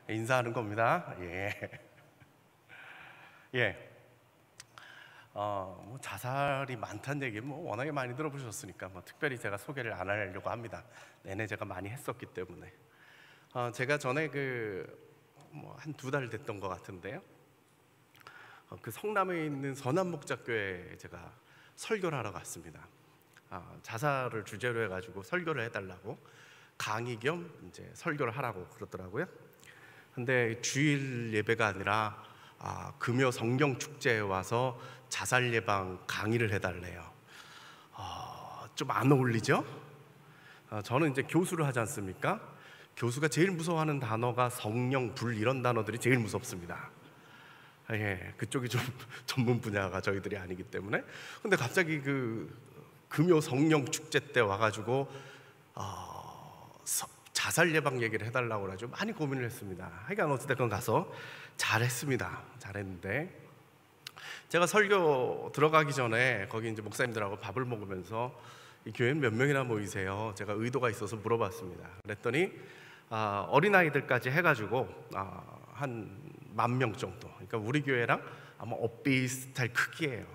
인사하는 겁니다. 예. 예. 자살이 많다는 얘기 워낙에 많이 들어보셨으니까 특별히 제가 소개를 안 하려고 합니다. 내내 제가 많이 했었기 때문에. 제가 전에 한 2달 됐던 것 같은데요. 그 성남에 있는 선한목자교회에 제가 설교를 하러 갔습니다. 자살을 주제로 해가지고 설교를 해달라고 강의 겸 이제 설교를 하라고 그러더라고요. 근데 주일 예배가 아니라 금요 성경 축제에 와서 자살 예방 강의를 해달래요. 좀 안 어울리죠? 저는 이제 교수를 하지 않습니까? 교수가 제일 무서워하는 단어가 성령, 불 이런 단어들이 제일 무섭습니다. 예, 그쪽이 좀 전문 분야가 저희들이 아니기 때문에. 근데 갑자기 금요 성령 축제 때 와가지고 자살 예방 얘기를 해달라고 그러죠. 많이 고민을 했습니다. 하여간 어찌됐건 가서 잘했는데 제가 설교 들어가기 전에 거기 이제 목사님들하고 밥을 먹으면서 이 교회는 몇 명이나 모이세요? 제가 의도가 있어서 물어봤습니다. 그랬더니 어린아이들까지 해가지고 한 10,000명 정도. 그러니까 우리 교회랑 아마 비슷할 크기예요.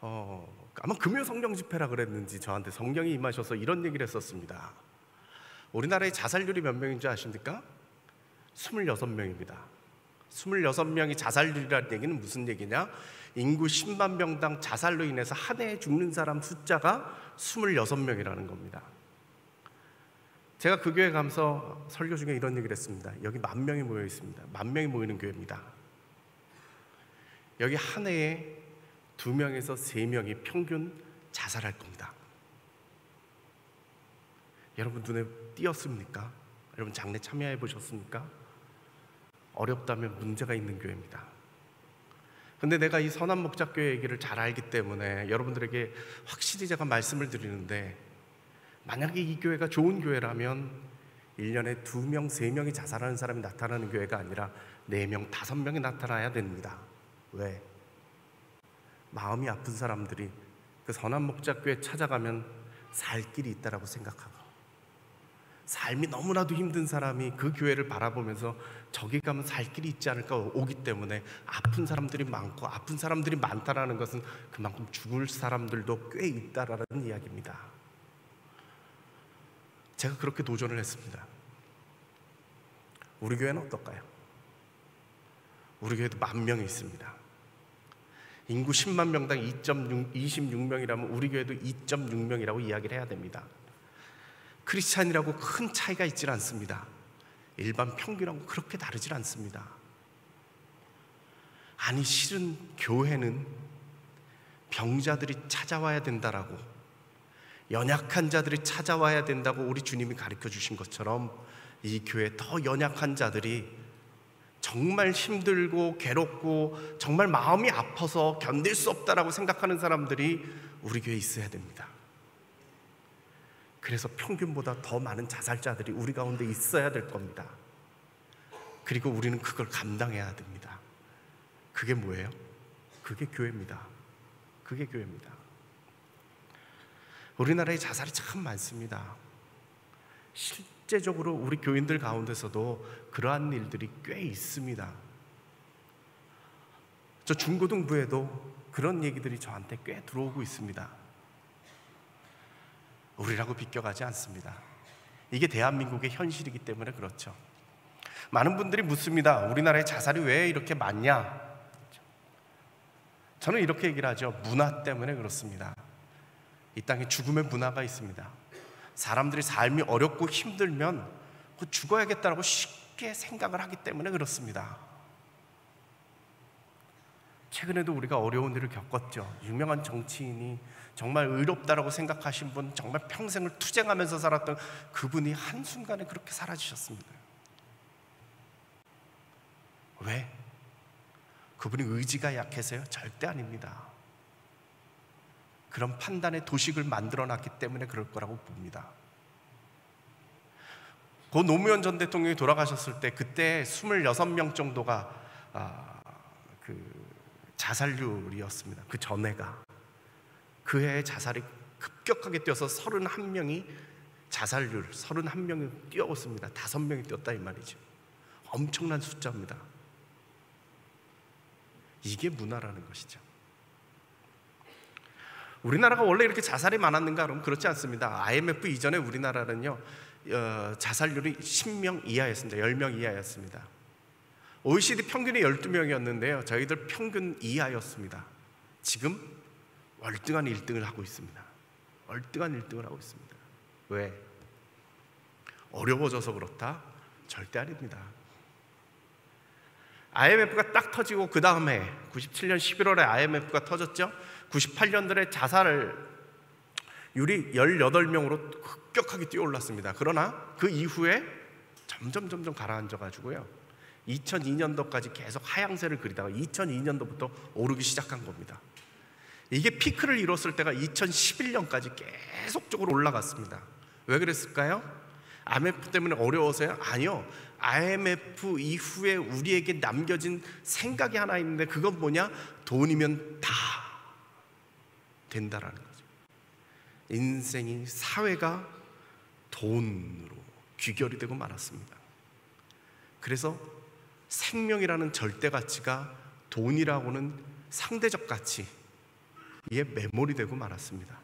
아마 금요 성령 집회라 그랬는지 저한테 성령이 임하셔서 이런 얘기를 했었습니다. 우리나라의 자살률이 몇 명인 줄 아십니까? 26명입니다. 26명이 자살률이라는 얘기는 무슨 얘기냐? 인구 10만 명당 자살로 인해서 한 해에 죽는 사람 숫자가 26명이라는 겁니다. 제가 그 교회 가면서 설교 중에 이런 얘기를 했습니다. 여기 10,000명이 모여 있습니다. 10,000명이 모이는 교회입니다. 여기 한 해에 2명에서 3명이 평균 자살할 겁니다. 여러분 눈에 띄었습니까? 여러분 장례 참여해 보셨습니까? 어렵다면 문제가 있는 교회입니다. 근데 내가 이 선한목자교회 얘기를 잘 알기 때문에 여러분들에게 확실히 제가 말씀을 드리는데, 만약에 이 교회가 좋은 교회라면 1년에 2명, 3명이 자살하는 사람이 나타나는 교회가 아니라 4명, 5명이 나타나야 됩니다. 왜? 마음이 아픈 사람들이 그 선한목자교회 찾아가면 살 길이 있다라고 생각하고, 삶이 너무나도 힘든 사람이 그 교회를 바라보면서 저기 가면 살 길이 있지 않을까 오기 때문에 아픈 사람들이 많고, 아픈 사람들이 많다라는 것은 그만큼 죽을 사람들도 꽤 있다라는 이야기입니다. 제가 그렇게 도전을 했습니다. 우리 교회는 어떨까요? 우리 교회도 10,000명이 있습니다. 인구 10만 명당 26명이라면 우리 교회도 2.6명이라고 이야기를 해야 됩니다. 크리스찬이라고 큰 차이가 있질 않습니다. 일반 평균하고 그렇게 다르질 않습니다. 아니, 실은 교회는 병자들이 찾아와야 된다라고, 연약한 자들이 찾아와야 된다고 우리 주님이 가르쳐 주신 것처럼, 이 교회 더 연약한 자들이, 정말 힘들고 괴롭고 정말 마음이 아파서 견딜 수 없다라고 생각하는 사람들이 우리 교회에 있어야 됩니다. 그래서 평균보다 더 많은 자살자들이 우리 가운데 있어야 될 겁니다. 그리고 우리는 그걸 감당해야 됩니다. 그게 뭐예요? 그게 교회입니다. 그게 교회입니다. 우리나라에 자살이 참 많습니다. 실제적으로 우리 교인들 가운데서도 그러한 일들이 꽤 있습니다. 저 중고등부에도 그런 얘기들이 저한테 꽤 들어오고 있습니다. 우리라고 비껴가지 않습니다. 이게 대한민국의 현실이기 때문에 그렇죠. 많은 분들이 묻습니다. 우리나라의 자살이 왜 이렇게 많냐? 저는 이렇게 얘기를 하죠. 문화 때문에 그렇습니다. 이 땅에 죽음의 문화가 있습니다. 사람들이 삶이 어렵고 힘들면 죽어야겠다라고 쉽게 생각을 하기 때문에 그렇습니다. 최근에도 우리가 어려운 일을 겪었죠. 유명한 정치인이 정말 의롭다라고 생각하신 분, 정말 평생을 투쟁하면서 살았던 그분이 한순간에 그렇게 사라지셨습니다. 왜? 그분이 의지가 약해서요? 절대 아닙니다. 그런 판단의 도식을 만들어놨기 때문에 그럴 거라고 봅니다. 고 노무현 전 대통령이 돌아가셨을 때 그때 26명 정도가 자살률이었습니다. 그 전해가. 그 해에 자살이 급격하게 뛰어서 31명이 자살률 31명이 뛰었습니다. 5명이 뛰었다 이 말이죠. 엄청난 숫자입니다. 이게 문화라는 것이죠. 우리나라가 원래 이렇게 자살이 많았는가? 그럼 그렇지 않습니다. IMF 이전에 우리나라는요 자살률이 10명 이하였습니다. 10명 이하였습니다. OECD 평균이 12명이었는데요 저희들 평균 이하였습니다. 지금 월등한 1등을 하고 있습니다. 월등한 1등을 하고 있습니다. 왜? 어려워져서 그렇다? 절대 아닙니다. IMF가 딱 터지고 그 다음에 97년 11월에 IMF가 터졌죠. 98년도에 자살률이 18명으로 급격하게 뛰어올랐습니다. 그러나 그 이후에 점점 가라앉아가지고요 2002년도까지 계속 하향세를 그리다가 2002년도부터 오르기 시작한 겁니다. 이게 피크를 이뤘을 때가 2011년까지 계속적으로 올라갔습니다. 왜 그랬을까요? IMF 때문에 어려워서요? 아니요. IMF 이후에 우리에게 남겨진 생각이 하나 있는데 그건 뭐냐? 돈이면 다 된다라는 거죠. 인생이, 사회가 돈으로 귀결이 되고 말았습니다. 그래서 생명이라는 절대 가치가 돈이라고는 상대적 가치에 매몰이 되고 말았습니다.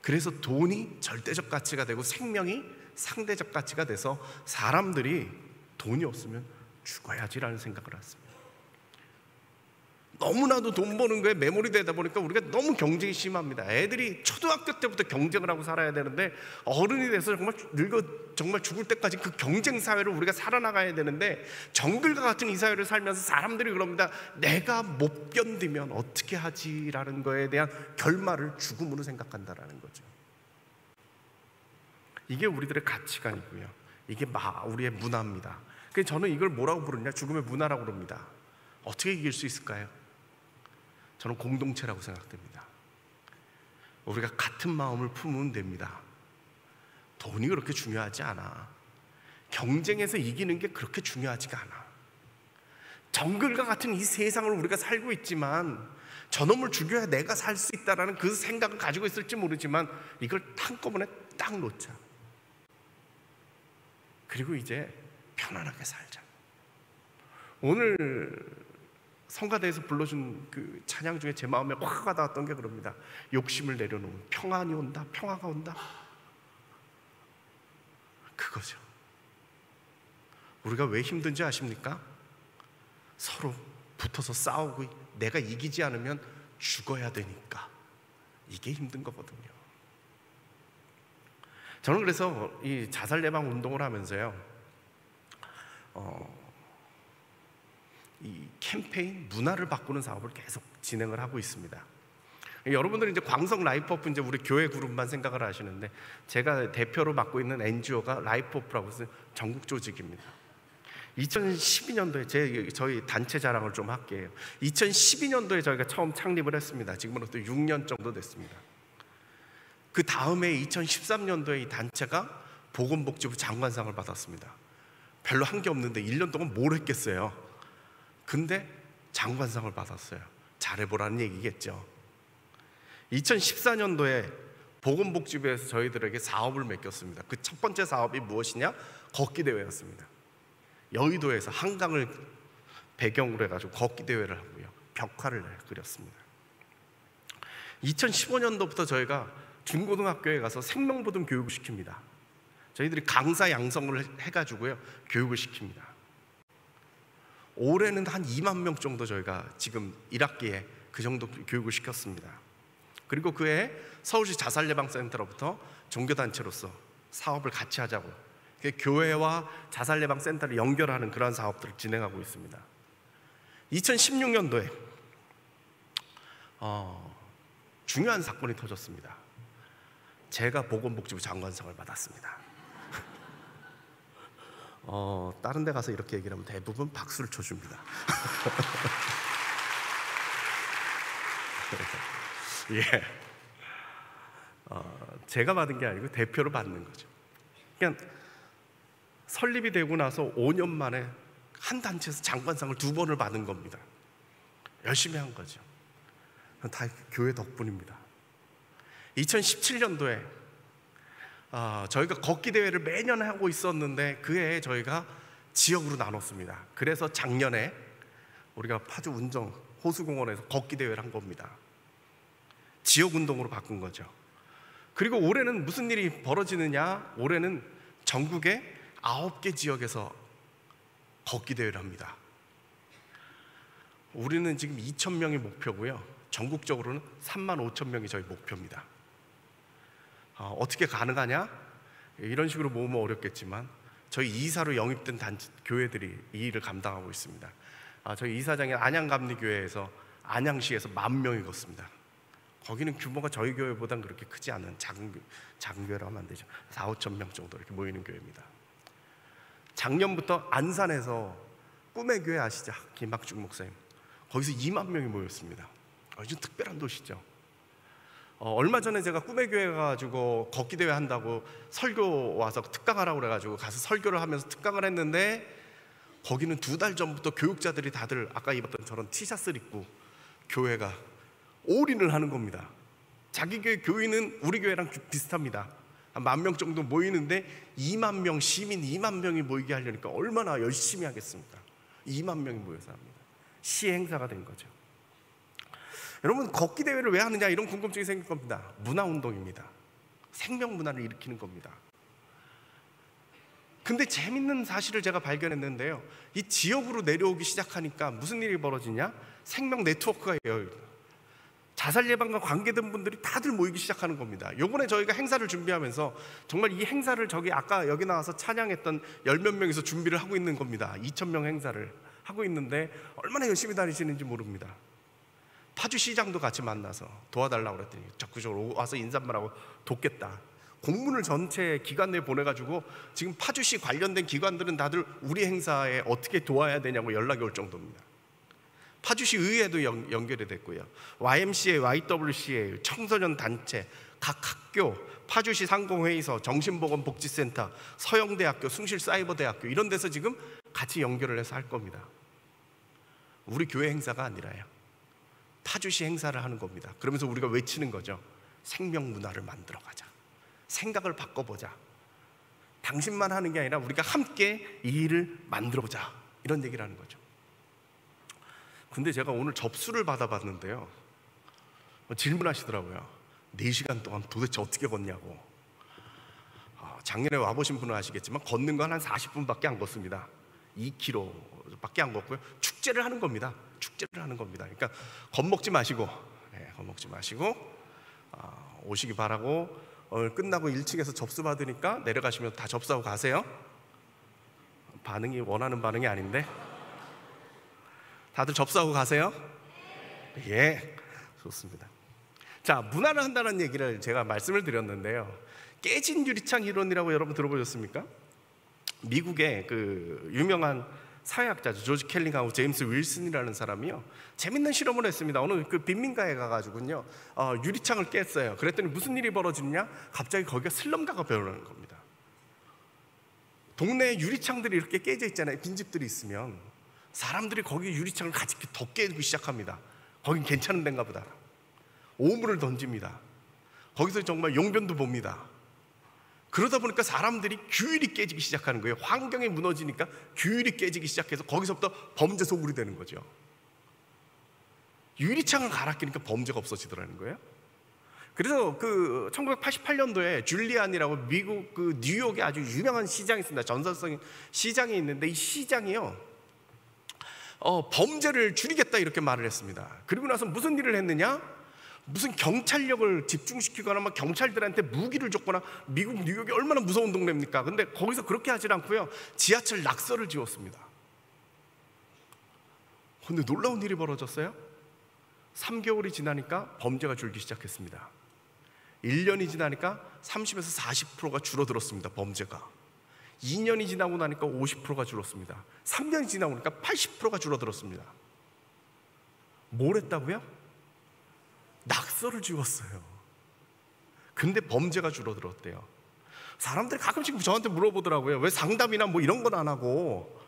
그래서 돈이 절대적 가치가 되고 생명이 상대적 가치가 돼서 사람들이 돈이 없으면 죽어야지라는 생각을 했습니다. 너무나도 돈 버는 거에 매몰이 되다 보니까 우리가 너무 경쟁이 심합니다. 애들이 초등학교 때부터 경쟁을 하고 살아야 되는데 어른이 돼서 정말 죽을 때까지 그 경쟁 사회를 우리가 살아나가야 되는데 정글과 같은 이 사회를 살면서 사람들이 그럽니다. 내가 못 견디면 어떻게 하지라는 거에 대한 결말을 죽음으로 생각한다라는 거죠. 이게 우리들의 가치관이고요. 이게 우리의 문화입니다. 그래서 저는 이걸 뭐라고 부르냐? 죽음의 문화라고 부릅니다. 어떻게 이길 수 있을까요? 저는 공동체라고 생각됩니다. 우리가 같은 마음을 품으면 됩니다. 돈이 그렇게 중요하지 않아. 경쟁에서 이기는 게 그렇게 중요하지가 않아. 정글과 같은 이 세상을 우리가 살고 있지만 저놈을 죽여야 내가 살 수 있다는 그 생각을 가지고 있을지 모르지만 이걸 한꺼번에 딱 놓자. 그리고 이제 편안하게 살자. 오늘 성가대에서 불러준 그 찬양 중에 제 마음에 확 와닿았던 게 그럽니다. 욕심을 내려놓으면 평안이 온다, 평화가 온다. 그거죠. 우리가 왜 힘든지 아십니까? 서로 붙어서 싸우고 내가 이기지 않으면 죽어야 되니까. 이게 힘든 거거든요. 저는 그래서 이 자살 예방 운동을 하면서요 이 캠페인 문화를 바꾸는 사업을 계속 진행을 하고 있습니다. 여러분들은 이제 광성 라이프오프 이제 우리 교회 그룹만 생각을 하시는데 제가 대표로 맡고 있는 NGO가 라이프오프라고 해서 전국 조직입니다. 2012년도에 저희 단체 자랑을 좀 할게요. 2012년도에 저희가 처음 창립을 했습니다. 지금으로부터 6년 정도 됐습니다. 그 다음에 2013년도에 이 단체가 보건복지부 장관상을 받았습니다. 별로 한 게 없는데 1년 동안 뭘 했겠어요. 근데 장관상을 받았어요. 잘해보라는 얘기겠죠. 2014년도에 보건복지부에서 저희들에게 사업을 맡겼습니다. 그 첫 번째 사업이 무엇이냐? 걷기대회였습니다. 여의도에서 한강을 배경으로 해가지고 걷기대회를 하고요 벽화를 그렸습니다. 2015년도부터 저희가 중고등학교에 가서 생명보험 교육을 시킵니다. 저희들이 강사 양성을 해가지고요 교육을 시킵니다. 올해는 한 2만 명 정도 저희가 지금 1학기에 그 정도 교육을 시켰습니다. 그리고 그해 서울시 자살예방센터로부터 종교단체로서 사업을 같이 하자고 교회와 자살예방센터를 연결하는 그러한 사업들을 진행하고 있습니다. 2016년도에 중요한 사건이 터졌습니다. 제가 보건복지부 장관상을 받았습니다. 다른 데 가서 이렇게 얘기를 하면 대부분 박수를 쳐줍니다. 예, 제가 받은 게 아니고 대표로 받는 거죠. 그러니까 설립이 되고 나서 5년 만에 한 단체에서 장관상을 2번을 받은 겁니다. 열심히 한 거죠. 다 교회 덕분입니다. 2017년도에 저희가 걷기 대회를 매년 하고 있었는데 그 해에 저희가 지역으로 나눴습니다. 그래서 작년에 우리가 파주 운정 호수공원에서 걷기 대회를 한 겁니다. 지역 운동으로 바꾼 거죠. 그리고 올해는 무슨 일이 벌어지느냐? 올해는 전국의 9개 지역에서 걷기 대회를 합니다. 우리는 지금 2,000명이 목표고요. 전국적으로는 35,000명이 저희 목표입니다. 어떻게 가능하냐? 이런 식으로 모으면 어렵겠지만 저희 이사로 영입된 교회들이 이 일을 감당하고 있습니다. 저희 이사장이 안양감리교회에서 안양시에서 10,000명이 걷습니다. 거기는 규모가 저희 교회보다는 그렇게 크지 않은 작은 교회라고 하면 안 되죠. 4,000~5,000명 정도 이렇게 모이는 교회입니다. 작년부터 안산에서 꿈의 교회 아시죠? 김학중 목사님. 거기서 20,000명이 모였습니다. 아주 특별한 도시죠. 얼마 전에 제가 꿈의 교회 가지고 걷기 대회 한다고 설교 와서 특강하라고 그래가지고 가서 설교를 하면서 특강을 했는데 거기는 2달 전부터 교육자들이 다들 아까 입었던 저런 티셔츠를 입고 교회가 올인을 하는 겁니다. 자기 교회 교인은 우리 교회랑 비슷합니다. 한 10,000명 정도 모이는데 20,000명 시민 20,000명이 모이게 하려니까 얼마나 열심히 하겠습니까? 20,000명이 모여서 합니다. 시 행사가 된 거죠. 여러분, 걷기 대회를 왜 하느냐 이런 궁금증이 생길 겁니다. 문화운동입니다. 생명문화를 일으키는 겁니다. 근데 재밌는 사실을 제가 발견했는데요, 이 지역으로 내려오기 시작하니까 무슨 일이 벌어지냐? 생명 네트워크가 열려요. 자살 예방과 관계된 분들이 다들 모이기 시작하는 겁니다. 요번에 저희가 행사를 준비하면서 정말 이 행사를 저기 아까 여기 나와서 찬양했던 10몇 명이서 준비를 하고 있는 겁니다. 2,000명 행사를 하고 있는데 얼마나 열심히 다니시는지 모릅니다. 파주시장도 같이 만나서 도와달라고 그랬더니 적극적으로 와서 인사말하고 돕겠다. 공문을 전체 기관 내에 보내가지고 지금 파주시 관련된 기관들은 다들 우리 행사에 어떻게 도와야 되냐고 연락이 올 정도입니다. 파주시 의회도 연결이 됐고요. YMCA, YWCA, 청소년 단체, 각 학교, 파주시 상공회의소, 정신보건복지센터, 서영대학교, 숭실사이버대학교 이런 데서 지금 같이 연결을 해서 할 겁니다. 우리 교회 행사가 아니라요, 파주시 행사를 하는 겁니다. 그러면서 우리가 외치는 거죠. 생명문화를 만들어가자. 생각을 바꿔보자. 당신만 하는 게 아니라 우리가 함께 이 일을 만들어보자. 이런 얘기를 하는 거죠. 근데 제가 오늘 접수를 받아봤는데요, 질문하시더라고요. 4시간 동안 도대체 어떻게 걷냐고. 작년에 와보신 분은 아시겠지만 걷는 건 한 40분밖에 안 걷습니다. 2km밖에 안 걷고요. 축제를 하는 겁니다. 축제를 하는 겁니다. 그러니까 겁먹지 마시고, 겁먹지 마시고 오시기 바라고, 오늘 끝나고 1층에서 접수 받으니까 내려가시면 다 접수하고 가세요. 반응이 원하는 반응이 아닌데 다들 접수하고 가세요? 예, 좋습니다. 자, 문화를 한다는 얘기를 제가 말씀을 드렸는데요, 깨진 유리창 이론이라고 여러분 들어보셨습니까? 미국의 그 유명한 사회학자죠. 조지 켈링하고 제임스 윌슨이라는 사람이요, 재밌는 실험을 했습니다. 어느 그 빈민가에 가가지고요, 유리창을 깼어요. 그랬더니 무슨 일이 벌어지냐? 갑자기 거기가 슬럼가가 변하는 겁니다. 동네에 유리창들이 이렇게 깨져 있잖아요. 빈집들이 있으면 사람들이 거기 유리창을 같이 더 깨기 시작합니다. 거긴 괜찮은 데인가 보다. 오물을 던집니다. 거기서 정말 용변도 봅니다. 그러다 보니까 사람들이 규율이 깨지기 시작하는 거예요. 환경이 무너지니까 규율이 깨지기 시작해서 거기서부터 범죄 소굴이 되는 거죠. 유리창을 갈아 끼니까 범죄가 없어지더라는 거예요. 그래서 그 1988년도에 줄리안이라고 미국 그 뉴욕에 아주 유명한 시장이 있습니다. 전설적인 시장이 있는데 이 시장이요, 범죄를 줄이겠다 이렇게 말을 했습니다. 그리고 나서 무슨 일을 했느냐? 무슨 경찰력을 집중시키거나 막 경찰들한테 무기를 줬거나. 미국 뉴욕이 얼마나 무서운 동네입니까? 근데 거기서 그렇게 하질 않고요, 지하철 낙서를 지었습니다. 근데 놀라운 일이 벌어졌어요. 3개월이 지나니까 범죄가 줄기 시작했습니다. 1년이 지나니까 30에서 40%가 줄어들었습니다. 범죄가. 2년이 지나고 나니까 50%가 줄었습니다. 3년이 지나고 나니까 80%가 줄어들었습니다. 뭘 했다고요? 낙서를 지웠어요. 근데 범죄가 줄어들었대요. 사람들이 가끔씩 저한테 물어보더라고요. 왜 상담이나 뭐 이런 건 안 하고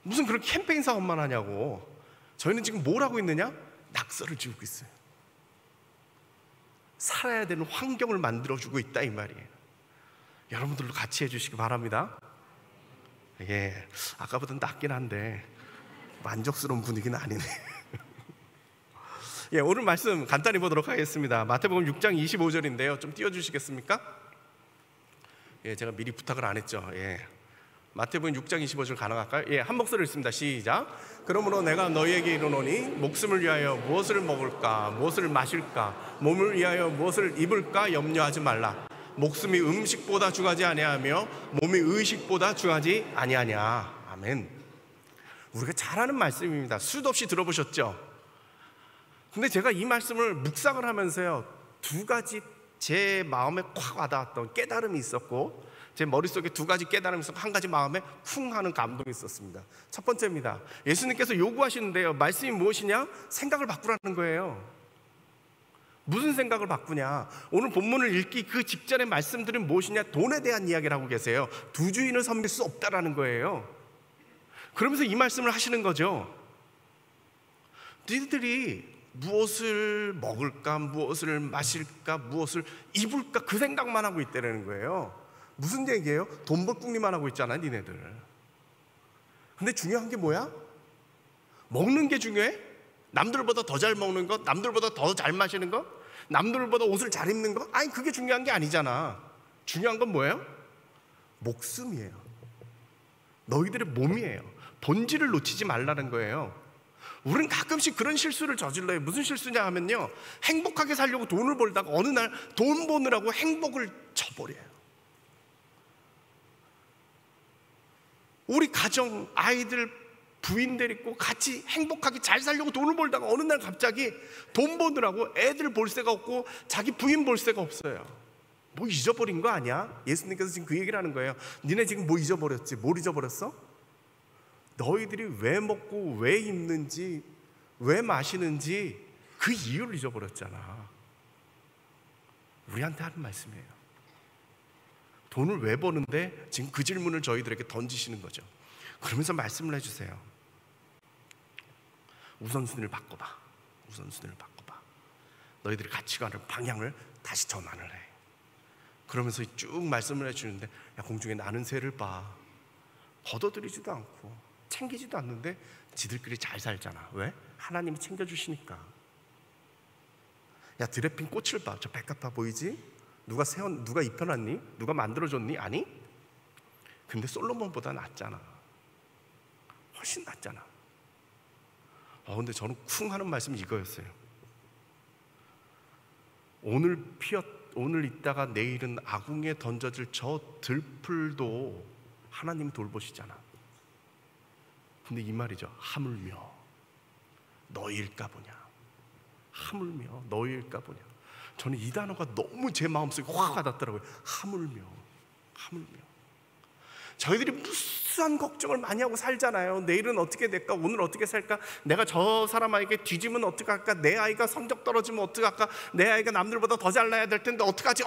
무슨 그런 캠페인 사업만 하냐고. 저희는 지금 뭘 하고 있느냐? 낙서를 지우고 있어요. 살아야 되는 환경을 만들어주고 있다 이 말이에요. 여러분들도 같이 해주시기 바랍니다. 예, 아까보다 낫긴 한데 만족스러운 분위기는 아니네. 예, 오늘 말씀 간단히 보도록 하겠습니다. 마태복음 6장 25절인데요. 좀 띄워주시겠습니까? 예, 제가 미리 부탁을 안 했죠. 예, 마태복음 6장 25절 가능할까요? 예, 한 목소리로 읽습니다. 시작. 그러므로 내가 너희에게 이르노니 목숨을 위하여 무엇을 먹을까 무엇을 마실까 몸을 위하여 무엇을 입을까 염려하지 말라. 목숨이 음식보다 중하지 아니하며 몸이 의식보다 중하지 아니하냐. 아멘. 우리가 잘 아는 말씀입니다. 수도 없이 들어보셨죠? 근데 제가 이 말씀을 묵상을 하면서요, 두 가지 제 마음에 콱 와닿았던 깨달음이 있었고, 제 머릿속에 두 가지 깨달음이 있었고, 한 가지 마음에 쿵 하는 감동이 있었습니다. 첫 번째입니다. 예수님께서 요구하시는데요, 말씀이 무엇이냐? 생각을 바꾸라는 거예요. 무슨 생각을 바꾸냐? 오늘 본문을 읽기 그 직전의 말씀들은 무엇이냐? 돈에 대한 이야기를 하고 계세요. 두 주인을 섬길 수 없다라는 거예요. 그러면서 이 말씀을 하시는 거죠. 너희들이 무엇을 먹을까, 무엇을 마실까, 무엇을 입을까 그 생각만 하고 있다는 거예요. 무슨 얘기예요? 돈 벌궁리만 하고 있잖아, 니네들. 근데 중요한 게 뭐야? 먹는 게 중요해? 남들보다 더 잘 먹는 것, 남들보다 더 잘 마시는 것, 남들보다 옷을 잘 입는 것? 아니, 그게 중요한 게 아니잖아. 중요한 건 뭐예요? 목숨이에요. 너희들의 몸이에요. 본질을 놓치지 말라는 거예요. 우리는 가끔씩 그런 실수를 저질러요. 무슨 실수냐 하면요, 행복하게 살려고 돈을 벌다가 어느 날 돈 버느라고 행복을 쳐버려요. 우리 가정, 아이들, 부인들 있고 같이 행복하게 잘 살려고 돈을 벌다가 어느 날 갑자기 돈 버느라고 애들 볼 새가 없고 자기 부인 볼 새가 없어요. 뭐 잊어버린 거 아니야? 예수님께서 지금 그 얘기를 하는 거예요. 니네 지금 뭐 잊어버렸지? 뭘 잊어버렸어? 너희들이 왜 먹고 왜 입는지 왜 마시는지 그 이유를 잊어버렸잖아. 우리한테 하는 말씀이에요. 돈을 왜 버는데 지금 그 질문을 저희들에게 던지시는 거죠. 그러면서 말씀을 해주세요. 우선순위를 바꿔봐. 우선순위를 바꿔봐. 너희들이 같이 가는 방향을 다시 전환을 해. 그러면서 쭉 말씀을 해주는데, 야, 공중에 나는 새를 봐. 걷어들이지도 않고 챙기지도 않는데 지들끼리 잘 살잖아. 왜? 하나님이 챙겨주시니까. 야, 들에 핀 꽃을 봐. 저 백합화 보이지? 누가 입혀놨니? 누가 만들어줬니? 아니? 근데 솔로몬보다 낫잖아. 훨씬 낫잖아. 근데 저는 쿵 하는 말씀이 이거였어요. 오늘 있다가 내일은 아궁이에 던져질 저 들풀도 하나님이 돌보시잖아. 근데 이 말이죠. 하물며 너희일까 보냐. 하물며 너희일까 보냐. 저는 이 단어가 너무 제 마음속에 확 와닿더라고요. 하물며. 저희들이 무수한 걱정을 많이 하고 살잖아요. 내일은 어떻게 될까? 오늘 어떻게 살까? 내가 저 사람에게 뒤지면 어떡할까? 내 아이가 성적 떨어지면 어떡할까? 내 아이가 남들보다 더 잘나야 될 텐데 어떡하지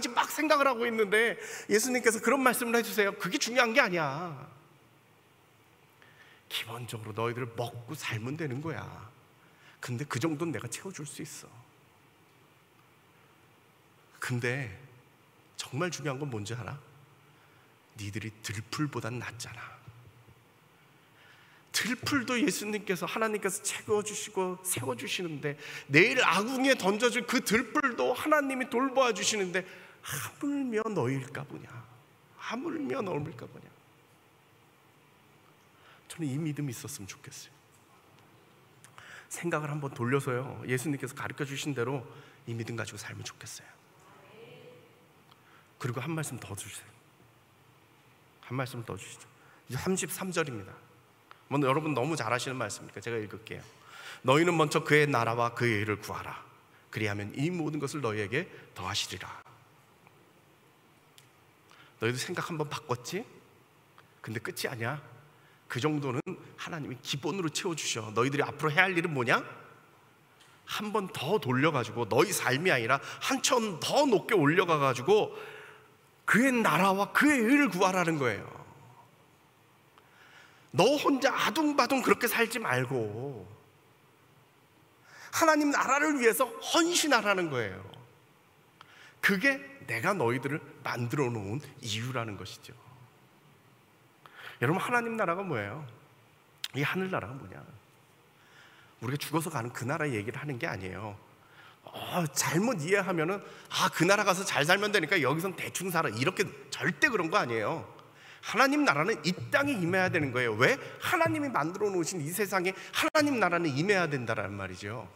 막 생각을 하고 있는데, 예수님께서 그런 말씀을 해주세요. 그게 중요한 게 아니야. 기본적으로 너희들 먹고 살면 되는 거야. 근데 그 정도는 내가 채워줄 수 있어. 근데 정말 중요한 건 뭔지 알아? 니들이 들풀보단 낫잖아. 들풀도 예수님께서, 하나님께서 채워주시고 세워주시는데, 내일 아궁이에 던져줄 그 들풀도 하나님이 돌보아 주시는데, 하물며 너희일까 보냐. 하물며 너희일까 보냐. 저는 이 믿음이 있었으면 좋겠어요. 생각을 한번 돌려서요, 예수님께서 가르쳐 주신 대로 이 믿음 가지고 살면 좋겠어요. 그리고 한 말씀 더 주세요. 한 말씀 더 주시죠. 이제 33절입니다. 여러분 너무 잘 아시는 말씀이니까 제가 읽을게요. 너희는 먼저 그의 나라와 그의 의를 구하라. 그리하면 이 모든 것을 너희에게 더하시리라. 너희도 생각 한번 바꿨지? 근데 끝이 아니야. 그 정도는 하나님이 기본으로 채워주셔. 너희들이 앞으로 해야 할 일은 뭐냐? 한 번 더 돌려가지고 너희 삶이 아니라 한 천 더 높게 올려가가지고 그의 나라와 그의 의를 구하라는 거예요. 너 혼자 아둥바둥 그렇게 살지 말고 하나님 나라를 위해서 헌신하라는 거예요. 그게 내가 너희들을 만들어 놓은 이유라는 것이죠. 여러분, 하나님 나라가 뭐예요? 이 하늘나라가 뭐냐? 우리가 죽어서 가는 그 나라 얘기를 하는 게 아니에요. 잘못 이해하면은 그 나라 가서 잘 살면 되니까 여기선 대충 살아, 이렇게 절대 그런 거 아니에요. 하나님 나라는 이 땅에 임해야 되는 거예요. 왜? 하나님이 만들어 놓으신 이 세상에 하나님 나라는 임해야 된다라는 말이죠.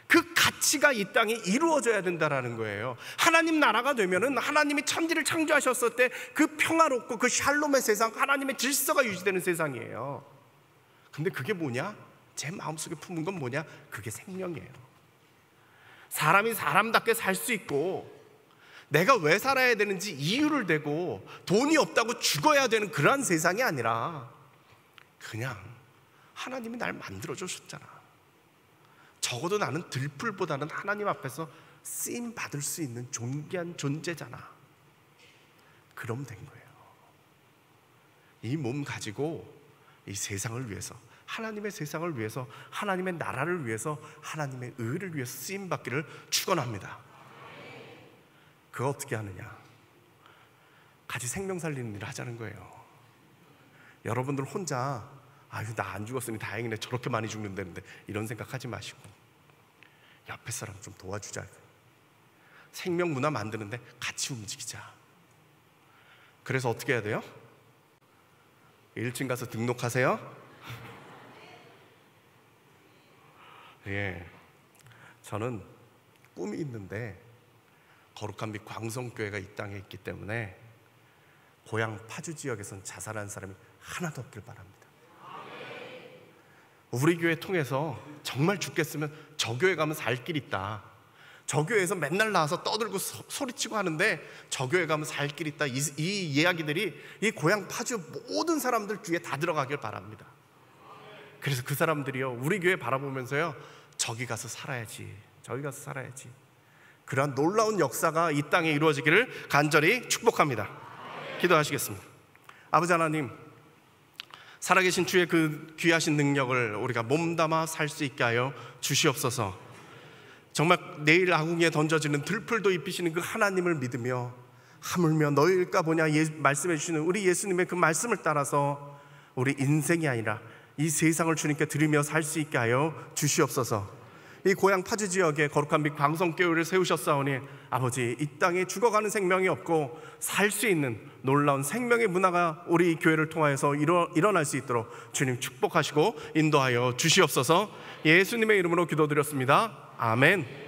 그 가치가 이 땅에 이루어져야 된다라는 거예요. 하나님 나라가 되면은 하나님이 천지를 창조하셨을 때 그 평화롭고 그 샬롬의 세상, 하나님의 질서가 유지되는 세상이에요. 근데 그게 뭐냐? 제 마음속에 품은 건 뭐냐? 그게 생명이에요. 사람이 사람답게 살 수 있고, 내가 왜 살아야 되는지 이유를 대고 돈이 없다고 죽어야 되는 그러한 세상이 아니라 그냥 하나님이 날 만들어 주셨잖아. 적어도 나는 들풀보다는 하나님 앞에서 쓰임 받을 수 있는 존귀한 존재잖아. 그럼 된 거예요. 이 몸 가지고 이 세상을 위해서, 하나님의 세상을 위해서, 하나님의 나라를 위해서, 하나님의 의를 위해서 쓰임 받기를 축원합니다. 그거 어떻게 하느냐? 같이 생명 살리는 일을 하자는 거예요. 여러분들 혼자 나 안 죽었으니 다행이네, 저렇게 많이 죽는다는데, 이런 생각하지 마시고 옆에 사람 좀 도와주자. 생명 문화 만드는데 같이 움직이자. 그래서 어떻게 해야 돼요? 1층 가서 등록하세요. 예, 저는 꿈이 있는데 거룩한 빛 광성교회가 이 땅에 있기 때문에 고향 파주 지역에선 자살한 사람이 하나도 없길 바랍니다. 우리 교회 통해서 정말 죽겠으면 저 교회 가면 살 길 있다, 저 교회에서 맨날 나와서 떠들고 소리치고 하는데 저 교회 가면 살 길 있다, 이 이야기들이 이 고향 파주 모든 사람들 귀에 다 들어가길 바랍니다. 그래서 그 사람들이요, 우리 교회 바라보면서요, 저기 가서 살아야지, 저기 가서 살아야지, 그러한 놀라운 역사가 이 땅에 이루어지기를 간절히 축복합니다. 기도하시겠습니다. 아버지 하나님, 살아계신 주의 그 귀하신 능력을 우리가 몸담아 살 수 있게 하여 주시옵소서. 정말 내일 아궁이에 던져지는 들풀도 입히시는 그 하나님을 믿으며, 하물며 너희일까 보냐 말씀해 주시는 우리 예수님의 그 말씀을 따라서 우리 인생이 아니라 이 세상을 주님께 드리며 살 수 있게 하여 주시옵소서. 이 고향 파주 지역에 거룩한 빛 광성교회를 세우셨사오니 아버지, 이 땅에 죽어가는 생명이 없고 살 수 있는 놀라운 생명의 문화가 우리 교회를 통하여서 일어날 수 있도록 주님 축복하시고 인도하여 주시옵소서. 예수님의 이름으로 기도드렸습니다. 아멘.